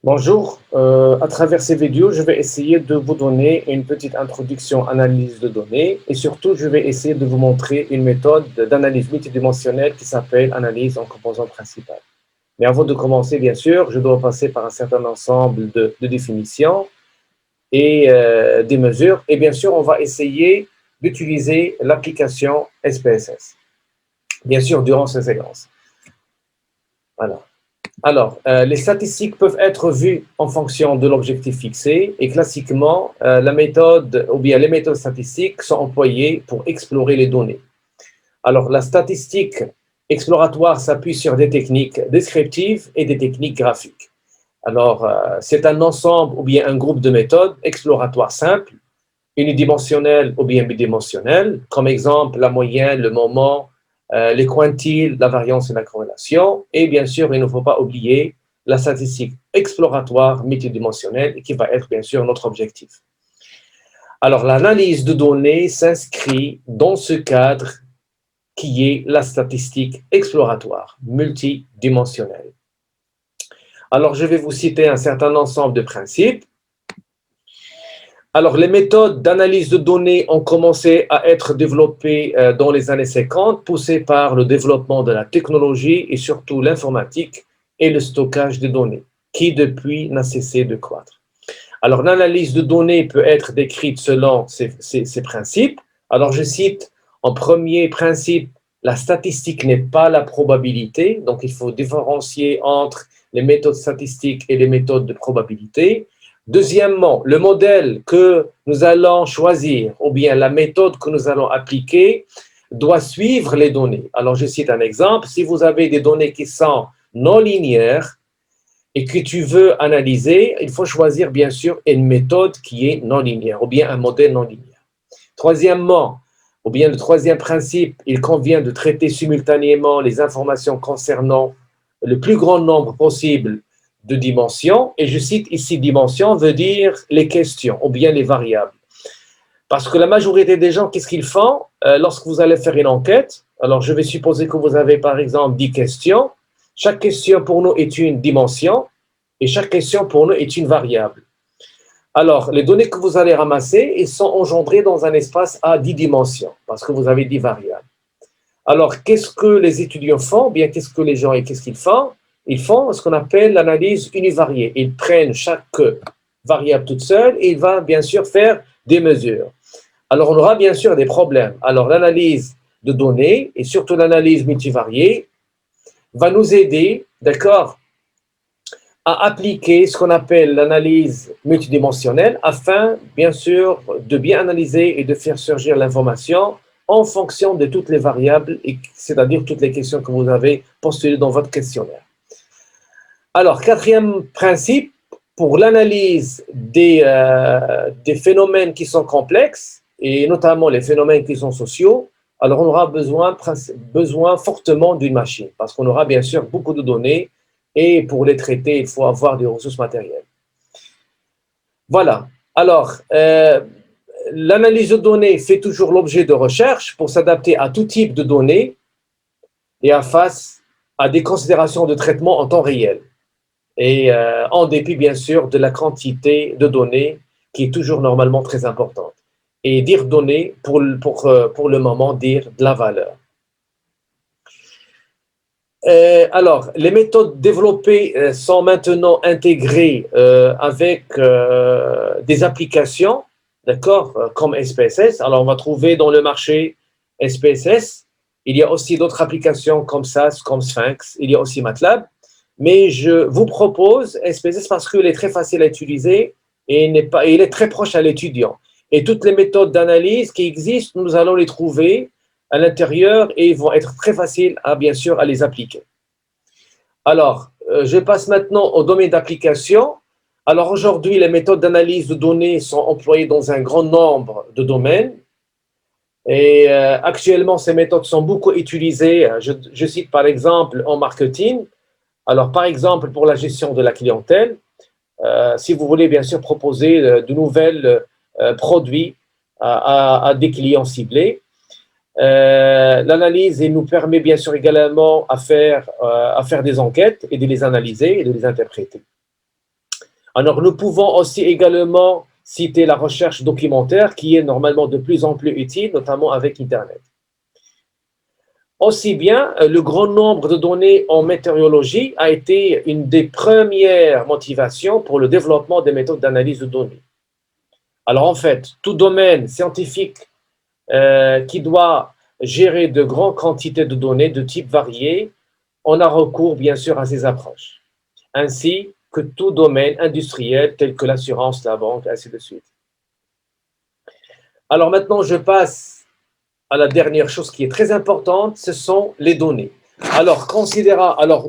Bonjour, à travers ces vidéos, je vais essayer de vous donner une petite introduction à l'analyse de données et surtout, je vais essayer de vous montrer une méthode d'analyse multidimensionnelle qui s'appelle analyse en composants principales. Mais avant de commencer, bien sûr, je dois passer par un certain ensemble de définitions et des mesures. Et bien sûr, on va essayer d'utiliser l'application SPSS, bien sûr, durant ces séquences. Voilà. Alors, les statistiques peuvent être vues en fonction de l'objectif fixé et classiquement, la méthode ou bien les méthodes statistiques sont employées pour explorer les données. Alors, la statistique exploratoire s'appuie sur des techniques descriptives et des techniques graphiques. Alors, c'est un ensemble ou bien un groupe de méthodes exploratoires simples, unidimensionnelles ou bien bidimensionnelles, comme exemple la moyenne, le moment, les quantiles, la variance et la corrélation. Et bien sûr, il ne faut pas oublier la statistique exploratoire multidimensionnelle qui va être bien sûr notre objectif. Alors, l'analyse de données s'inscrit dans ce cadre qui est la statistique exploratoire multidimensionnelle. Alors, je vais vous citer un certain ensemble de principes. Alors, les méthodes d'analyse de données ont commencé à être développées dans les années 50, poussées par le développement de la technologie et surtout l'informatique et le stockage de données, qui depuis n'a cessé de croître. Alors, l'analyse de données peut être décrite selon ces principes. Alors, je cite en premier principe, la statistique n'est pas la probabilité, donc il faut différencier entre les méthodes statistiques et les méthodes de probabilité. Deuxièmement, le modèle que nous allons choisir ou bien la méthode que nous allons appliquer doit suivre les données. Alors, je cite un exemple. Si vous avez des données qui sont non linéaires et que tu veux analyser, il faut choisir bien sûr une méthode qui est non linéaire ou bien un modèle non linéaire. Troisièmement, ou bien le troisième principe, il convient de traiter simultanément les informations concernant le plus grand nombre possible de dimensions, et je cite ici dimensions veut dire les questions ou bien les variables. Parce que la majorité des gens, qu'est-ce qu'ils font lorsque vous allez faire une enquête? Alors, je vais supposer que vous avez par exemple 10 questions. Chaque question pour nous est une dimension et chaque question pour nous est une variable. Alors, les données que vous allez ramasser, elles sont engendrées dans un espace à 10 dimensions parce que vous avez 10 variables. Alors, qu'est-ce que les étudiants font? Bien, qu'est-ce que les gens et qu'est-ce qu'ils font? Ils font ce qu'on appelle l'analyse univariée. Ils prennent chaque variable toute seule et ils vont bien sûr faire des mesures. Alors, on aura bien sûr des problèmes. Alors, l'analyse de données et surtout l'analyse multivariée va nous aider, d'accord, à appliquer ce qu'on appelle l'analyse multidimensionnelle afin, bien sûr, de bien analyser et de faire surgir l'information en fonction de toutes les variables, c'est-à-dire toutes les questions que vous avez postulées dans votre questionnaire. Alors, quatrième principe, pour l'analyse des phénomènes qui sont complexes, et notamment les phénomènes qui sont sociaux, alors on aura besoin fortement d'une machine, parce qu'on aura bien sûr beaucoup de données, et pour les traiter, il faut avoir des ressources matérielles. Voilà. Alors, l'analyse de données fait toujours l'objet de recherche pour s'adapter à tout type de données et face à des considérations de traitement en temps réel. Et en dépit, bien sûr, de la quantité de données qui est toujours normalement très importante. Et dire données, pour le moment, dire de la valeur. Alors, les méthodes développées sont maintenant intégrées avec des applications, d'accord, comme SPSS. Alors, on va trouver dans le marché SPSS. Il y a aussi d'autres applications comme SAS, comme Sphinx. Il y a aussi MATLAB. Mais je vous propose SPSS parce qu'il est très facile à utiliser et il est très proche à l'étudiant. Et toutes les méthodes d'analyse qui existent, nous allons les trouver à l'intérieur et ils vont être très faciles bien sûr à les appliquer. Alors, je passe maintenant au domaine d'application. Alors aujourd'hui, les méthodes d'analyse de données sont employées dans un grand nombre de domaines. Et actuellement, ces méthodes sont beaucoup utilisées. Je cite par exemple en marketing. Alors par exemple, pour la gestion de la clientèle, si vous voulez bien sûr proposer de nouvelles produits à des clients ciblés, l'analyse nous permet bien sûr également à faire des enquêtes et de les analyser et de les interpréter. Alors, nous pouvons aussi également citer la recherche documentaire qui est normalement de plus en plus utile, notamment avec Internet. Aussi bien, le grand nombre de données en météorologie a été une des premières motivations pour le développement des méthodes d'analyse de données. Alors, en fait, tout domaine scientifique qui doit gérer de grandes quantités de données de types variés, on a recours bien sûr à ces approches, ainsi que tout domaine industriel tel que l'assurance, la banque, ainsi de suite. Alors maintenant, je passe à la dernière chose qui est très importante, ce sont les données. Alors,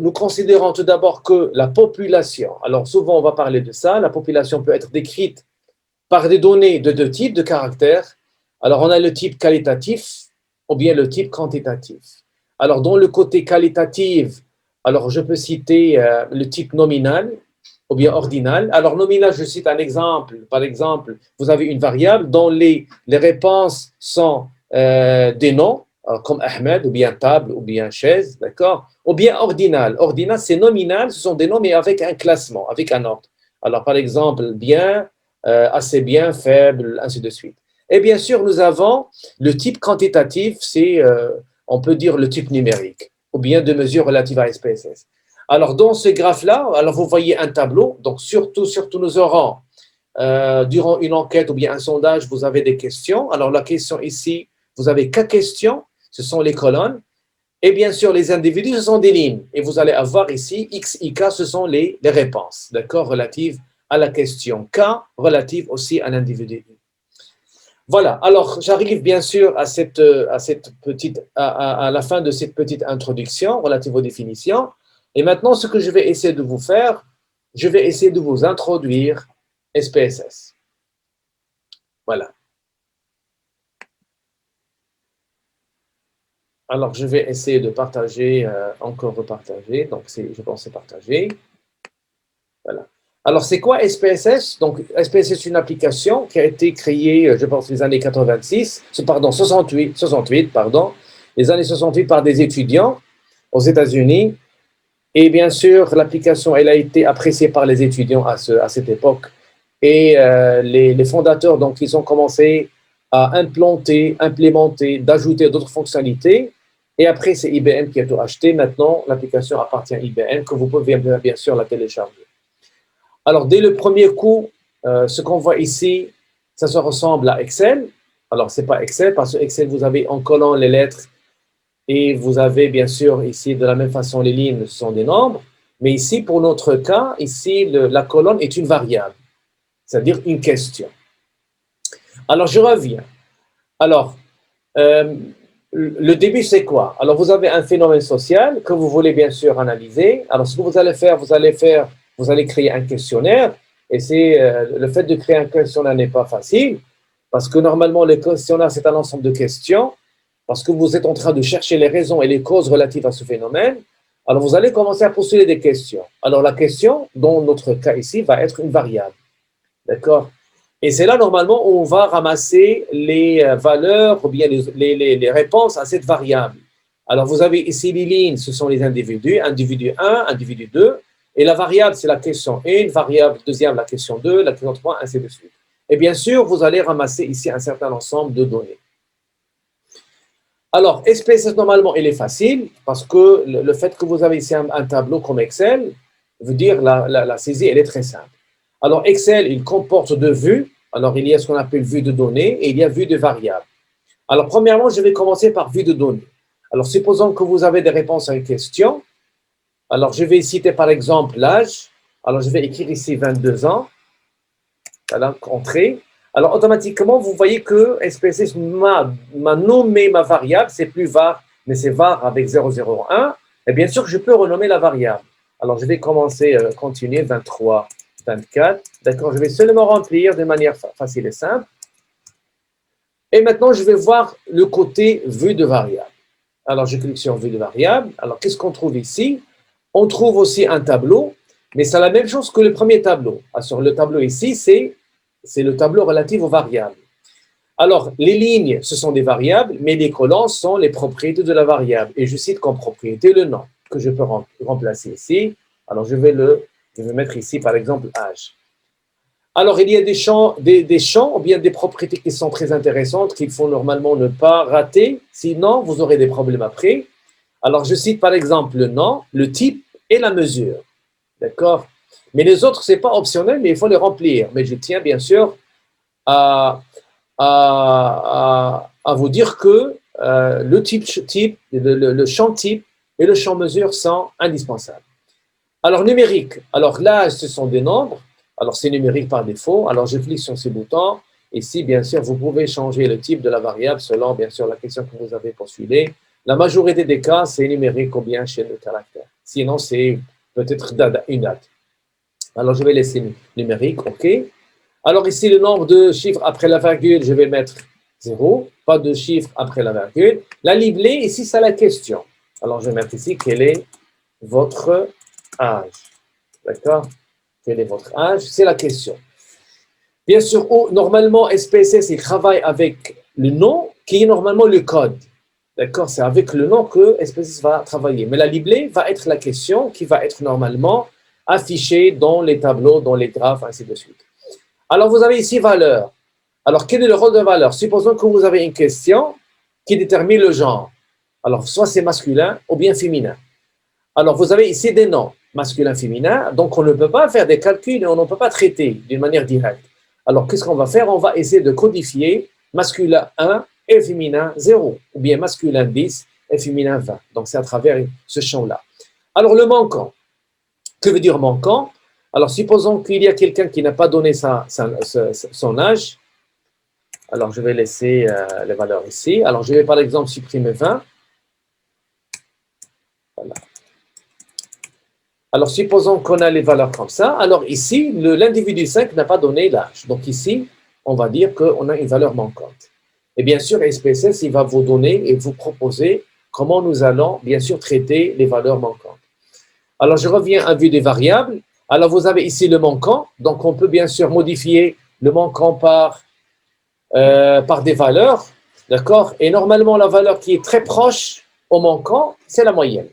nous considérons tout d'abord que la population, alors souvent on va parler de ça, la population peut être décrite par des données de deux types de caractères. Alors, on a le type qualitatif ou bien le type quantitatif. Alors, dans le côté qualitatif, alors je peux citer le type nominal ou bien ordinal. Alors, nominal, je cite un exemple. Par exemple, vous avez une variable dont les réponses sont des noms, comme Ahmed, ou bien table, ou bien chaise, d'accord? Ou bien ordinal. Ordinal, c'est nominal, ce sont des noms, mais avec un classement, avec un ordre. Alors, par exemple, bien, assez bien, faible, ainsi de suite. Et bien sûr, nous avons le type quantitatif, c'est, on peut dire, le type numérique, ou bien de mesure relative à SPSS. Alors, dans ce graphe-là, alors vous voyez un tableau, donc surtout, nous aurons, durant une enquête ou bien un sondage, vous avez des questions. Alors, la question ici, vous avez 4 questions, ce sont les colonnes, et bien sûr, les individus, ce sont des lignes. Et vous allez avoir ici, X, Y, K, ce sont les réponses, d'accord, relatives à la question K, relative aussi à l'individu. Voilà, alors j'arrive bien sûr à à la fin de cette petite introduction relative aux définitions. Et maintenant, ce que je vais essayer de vous faire, je vais essayer de vous introduire SPSS. Voilà. Alors, je vais essayer de partager, encore repartager. Donc, je pense que c'est partagé. Voilà. Alors, c'est quoi SPSS? Donc, SPSS, c'est une application qui a été créée, je pense, les années 86, pardon, 68, pardon, les années 68 par des étudiants aux États-Unis. Et bien sûr, l'application, elle a été appréciée par les étudiants à cette époque. Et les fondateurs, donc, ils ont commencé à implémenter, d'ajouter d'autres fonctionnalités. Et après, c'est IBM qui a tout acheté. Maintenant, l'application appartient à IBM, que vous pouvez bien sûr la télécharger. Alors, dès le premier coup, ce qu'on voit ici, ça se ressemble à Excel. Alors, ce n'est pas Excel, parce que Excel, vous avez en collant les lettres et vous avez bien sûr ici, de la même façon, les lignes sont des nombres. Mais ici, pour notre cas, ici, la colonne est une variable, c'est-à-dire une question. Alors, je reviens. Alors, le début, c'est quoi? Alors, vous avez un phénomène social que vous voulez bien sûr analyser. Alors, ce que vous allez créer un questionnaire. Et le fait de créer un questionnaire n'est pas facile parce que normalement, le questionnaire, c'est un ensemble de questions parce que vous êtes en train de chercher les raisons et les causes relatives à ce phénomène. Alors, vous allez commencer à postuler des questions. Alors, la question, dans notre cas ici, va être une variable. D'accord? Et c'est là, normalement, où on va ramasser les valeurs ou bien les réponses à cette variable. Alors, vous avez ici les lignes, ce sont les individus, individu 1, individu 2, et la variable, c'est la question 1, variable deuxième, la question 2, la question 3, ainsi de suite. Et bien sûr, vous allez ramasser ici un certain ensemble de données. Alors, SPSS, normalement, il est facile parce que le fait que vous avez ici un tableau comme Excel veut dire la saisie, elle est très simple. Alors, Excel, il comporte deux vues. Alors, il y a ce qu'on appelle vue de données et il y a vue de variables. Alors, premièrement, je vais commencer par vue de données. Alors, supposons que vous avez des réponses à une question. Alors, je vais citer par exemple l'âge. Alors, je vais écrire ici 22 ans. Voilà, entrée. Alors, automatiquement, vous voyez que SPSS m'a nommé ma variable. C'est plus var, mais c'est var avec 001. Et bien sûr, je peux renommer la variable. Alors, je vais continuer 23, 24. D'accord, je vais seulement remplir de manière facile et simple. Et maintenant, je vais voir le côté vue de variable. Alors, je clique sur vue de variable. Alors, qu'est-ce qu'on trouve ici? On trouve aussi un tableau, mais c'est la même chose que le premier tableau. Alors, sur le tableau ici, c'est le tableau relatif aux variables. Alors, les lignes, ce sont des variables, mais les colonnes sont les propriétés de la variable. Et je cite comme propriété le nom, que je peux remplacer ici. Alors, je vais mettre ici, par exemple, âge. Alors, il y a des champs ou bien des propriétés qui sont très intéressantes qu'il faut normalement ne pas rater, sinon vous aurez des problèmes après. Alors, je cite par exemple le nom, le type et la mesure. D'accord? Mais les autres, ce n'est pas optionnel, mais il faut les remplir. Mais je tiens bien sûr à, à vous dire que le champ type et le champ mesure sont indispensables. Alors, numérique. Alors là, ce sont des nombres. Alors, c'est numérique par défaut. Alors, je clique sur ces boutons. Ici, bien sûr, vous pouvez changer le type de la variable selon, bien sûr, la question que vous avez postulée. La majorité des cas, c'est numérique ou bien chaîne de caractères. Sinon, c'est peut-être une date. Alors, je vais laisser numérique, OK. Alors, ici, le nombre de chiffres après la virgule, je vais mettre 0. Pas de chiffres après la virgule. La liblée, ici, c'est la question. Alors, je vais mettre ici, quel est votre âge? D'accord? Quel est votre âge? C'est la question. Bien sûr, normalement, SPSS, il travaille avec le nom qui est normalement le code. D'accord? C'est avec le nom que SPSS va travailler. Mais la liblée va être la question qui va être normalement affichée dans les tableaux, dans les graphes, ainsi de suite. Alors, vous avez ici valeur. Alors, quel est le rôle de valeur? Supposons que vous avez une question qui détermine le genre. Alors, soit c'est masculin ou bien féminin. Alors, vous avez ici des noms, masculin, féminin, donc on ne peut pas faire des calculs et on ne peut pas traiter d'une manière directe. Alors, qu'est-ce qu'on va faire? On va essayer de codifier masculin 1 et féminin 0, ou bien masculin 10 et féminin 20. Donc, c'est à travers ce champ-là. Alors, le manquant. Que veut dire manquant? Alors, supposons qu'il y a quelqu'un qui n'a pas donné son âge. Alors, je vais laisser les valeurs ici. Alors, je vais par exemple supprimer 20. Voilà. Alors, supposons qu'on a les valeurs comme ça. Alors, ici, l'individu 5 n'a pas donné l'âge. Donc, ici, on va dire qu'on a une valeur manquante. Et bien sûr, SPSS, il va vous donner et vous proposer comment nous allons, bien sûr, traiter les valeurs manquantes. Alors, je reviens à vue des variables. Alors, vous avez ici le manquant. Donc, on peut bien sûr modifier le manquant par des valeurs. D'accord? Et normalement, la valeur qui est très proche au manquant, c'est la moyenne.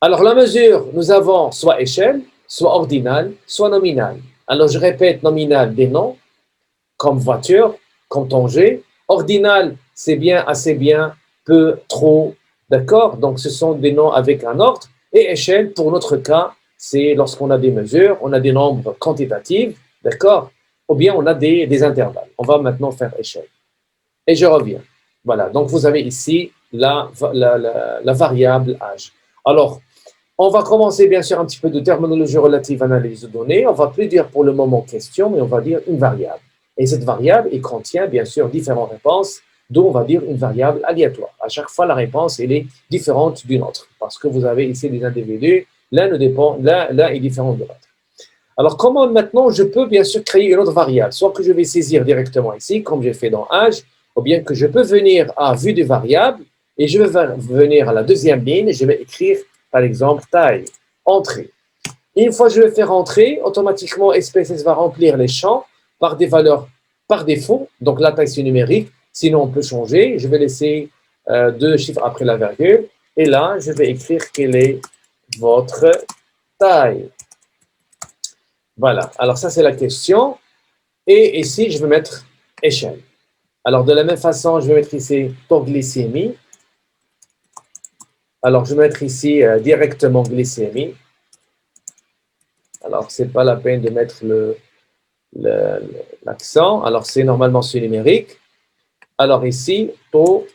Alors, la mesure, nous avons soit échelle, soit ordinale, soit nominale. Alors, je répète, nominale, des noms, comme voiture, comme Tanger. Ordinale, c'est bien, assez bien, peu, trop, d'accord? Donc, ce sont des noms avec un ordre. Et échelle, pour notre cas, c'est lorsqu'on a des mesures, on a des nombres quantitatifs, d'accord? Ou bien on a des intervalles. On va maintenant faire échelle. Et je reviens. Voilà, donc vous avez ici la variable âge. Alors, on va commencer bien sûr un petit peu de terminologie relative à l'analyse de données. On ne va plus dire pour le moment question, mais on va dire une variable. Et cette variable, elle contient bien sûr différentes réponses, dont on va dire une variable aléatoire. À chaque fois, la réponse, elle est différente d'une autre, parce que vous avez ici des individus, l'un est différent de l'autre. Alors, comment maintenant je peux bien sûr créer une autre variable? Soit que je vais saisir directement ici, comme j'ai fait dans âge, ou bien que je peux venir à vue des variables, et je vais venir à la deuxième ligne, et je vais écrire par exemple, taille, entrée. Et une fois que je vais faire entrer, automatiquement, SPSS va remplir les champs par des valeurs par défaut. Donc, la taille, c'est numérique. Sinon, on peut changer. Je vais laisser 2 chiffres après la virgule. Et là, je vais écrire quelle est votre taille. Voilà. Alors, ça, c'est la question. Et ici, je vais mettre échelle. Alors, de la même façon, je vais mettre ici taux glycémie. Alors, je vais mettre ici directement glycémie. Alors, ce n'est pas la peine de mettre l'accent. Alors, c'est normalement sur numérique. Alors, ici, taux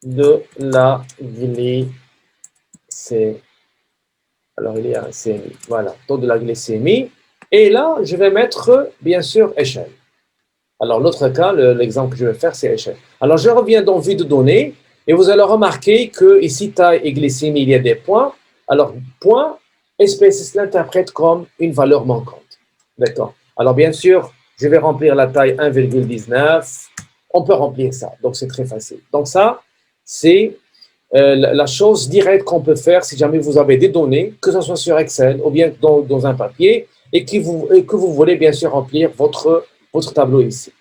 de la glycémie. Alors, il y a un CMI. Voilà, taux de la glycémie. Et là, je vais mettre, bien sûr, échelle. Alors, l'autre cas, l'exemple que je vais faire, c'est échelle. Alors, je reviens dans vue de données. Et vous allez remarquer que ici, taille et glycémie, il y a des points. Alors, point, SPSS l'interprète comme une valeur manquante. D'accord. Alors, bien sûr, je vais remplir la taille 1,19. On peut remplir ça. Donc, c'est très facile. Donc, ça, c'est la chose directe qu'on peut faire si jamais vous avez des données, que ce soit sur Excel ou bien dans un papier, et que vous voulez bien sûr remplir votre tableau ici.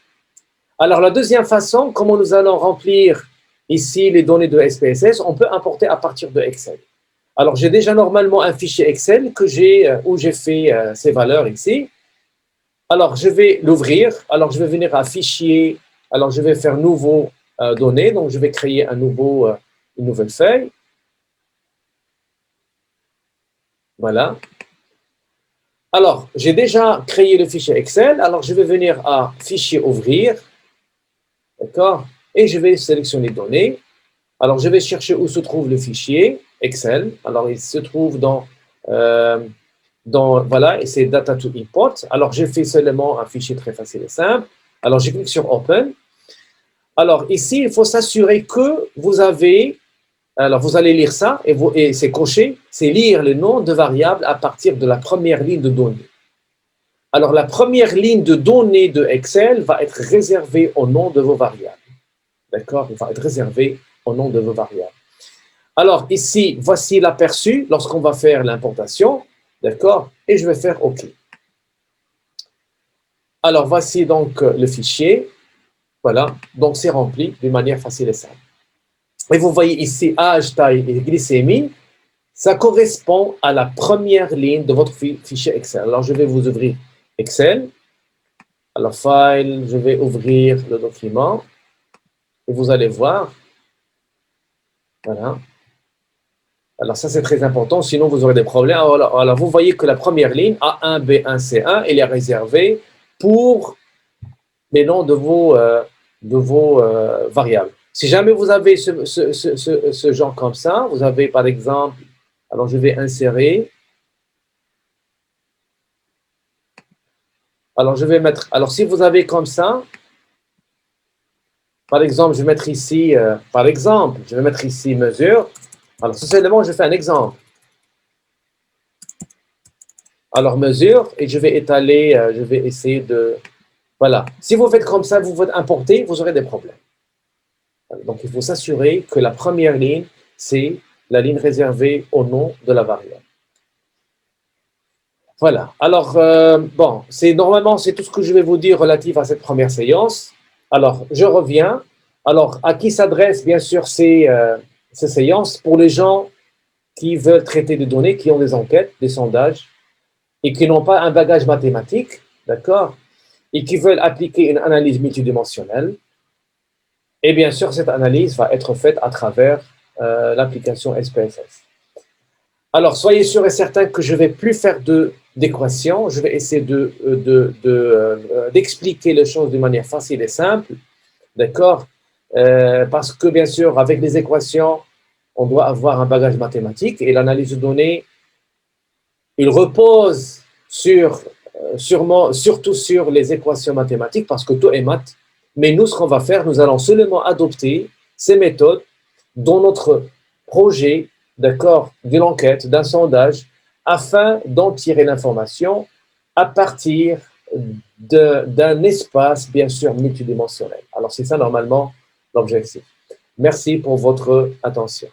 Alors, la deuxième façon, comment nous allons remplir ici les données de SPSS, on peut importer à partir de Excel. Alors, j'ai déjà normalement un fichier Excel où j'ai fait ces valeurs ici. Alors, je vais l'ouvrir. Alors, je vais venir à Fichier. Alors, je vais faire Nouveau données. Donc, je vais créer une nouvelle feuille. Voilà. Alors, j'ai déjà créé le fichier Excel. Alors, je vais venir à Fichier Ouvrir. D'accord? Et je vais sélectionner Données. Alors, je vais chercher où se trouve le fichier Excel. Alors, il se trouve euh, voilà, et c'est Data to Import. Alors, j'ai fait seulement un fichier très facile et simple. Alors, je clique sur Open. Alors, ici, il faut s'assurer que vous avez, alors vous allez lire ça, et c'est coché, c'est lire le nom de variable à partir de la première ligne de données. Alors, la première ligne de données de Excel va être réservée au nom de vos variables. D'accord? Il va être réservé au nom de vos variables. Alors, ici, voici l'aperçu lorsqu'on va faire l'importation. D'accord? Et je vais faire OK. Alors, voici donc le fichier. Voilà. Donc, c'est rempli d'une manière facile et simple. Et vous voyez ici, âge, taille et glycémie. Ça correspond à la première ligne de votre fichier Excel. Alors, je vais vous ouvrir Excel. Alors, File, je vais ouvrir le document. Et vous allez voir. Voilà. Alors, ça, c'est très important, sinon vous aurez des problèmes. Alors, vous voyez que la première ligne, A1, B1, C1, elle est réservée pour les noms de vos variables. Si jamais vous avez ce genre comme ça, vous avez par exemple, alors je vais insérer, alors je vais mettre, alors si vous avez comme ça, par exemple, je vais mettre ici, par exemple, je vais mettre ici mesure. Alors, seulement, je fais un exemple. Alors, mesure, et je vais étaler, je vais essayer de, voilà. Si vous faites comme ça, vous faites importer, vous aurez des problèmes. Donc, il faut s'assurer que la première ligne, c'est la ligne réservée au nom de la variable. Voilà. Alors, bon, normalement, c'est tout ce que je vais vous dire relatif à cette première séance. Alors, je reviens. Alors, à qui s'adressent, bien sûr, ces séances? Pour les gens qui veulent traiter des données, qui ont des enquêtes, des sondages, et qui n'ont pas un bagage mathématique, d'accord? Et qui veulent appliquer une analyse multidimensionnelle. Et bien sûr, cette analyse va être faite à travers l'application SPSS. Alors, soyez sûr et certain que je ne vais plus faire d'équations. Je vais essayer d'expliquer les choses de manière facile et simple. D'accord? Parce que, bien sûr, avec les équations, on doit avoir un bagage mathématique et l'analyse de données, il repose surtout sur les équations mathématiques parce que tout est maths. Mais nous, ce qu'on va faire, nous allons seulement adopter ces méthodes dans notre projet, d'accord, d'une enquête, d'un sondage, afin d'en tirer l'information à partir d'un espace, bien sûr, multidimensionnel. Alors, c'est ça, normalement, l'objectif. Merci pour votre attention.